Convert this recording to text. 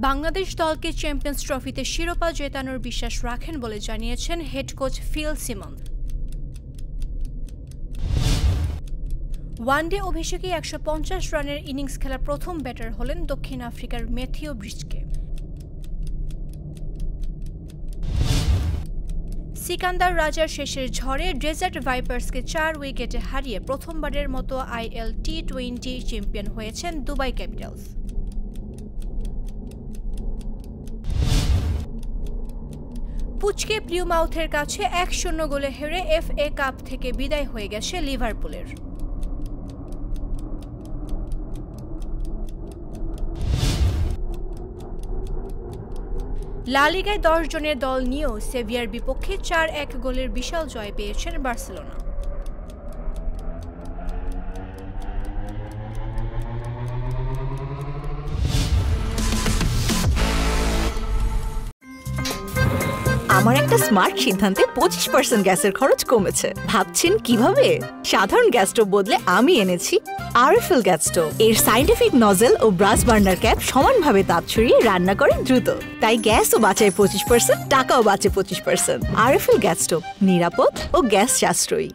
বাংলাদেশ দলকে চ্যাম্পিয়ন্স ট্রফিতে শিরোপা জেতানোর বিশ্বাস রাখেন বলে জানিয়েছেন head coach Phil Simmons. One day অভিষেকে ১৫০ রানের ইনিংস খেলা প্রথম ব্যাটার হলেন দক্ষিণ আফ্রিকার ম্যাথিউ ব্রিজকে। সিকান্দার রাজার শেষের ঝড়ে ডেজার্ট ভাইপার্সকে ৪ উইকেটে হারিয়ে প্রথমবারের মতো আইএল টি-20 চ্যাম্পিয়ন হয়েছেন দুবাই ক্যাপিটালস। পুচকে প্লিউমাউথের কাছে ১-০ গোলে হেরে এফএ কাপ থেকে বিদায় হয়ে গেছে লিভারপুলের। লা লিগায় ১০ জনের দল নিয়েও সেভিয়ার বিপক্ষে ৪-১ গোলের বিশাল জয় পেয়েছেন বার্সেলোনা। আমার একটা স্মার্ট সিদ্ধান্তে 25% গ্যাসের খরচ কমেছে। ভাবছেন কিভাবে? সাধারণ গ্যাস স্টোভ বদলে আমি এনেছি আরএফএল গ্যাস স্টোভ। এর সাইন্টিফিক নজল ও ব্রাস বার্নার ক্যাপ সমানভাবে তাপ ছড়িয়ে রান্না করে দ্রুত, তাই গ্যাসও বাঁচায় 25%, টাকাও বাঁচে 25%। আরএফএল গ্যাস স্টোভ নিরাপদ ও গ্যাস সাশ্রয়ী।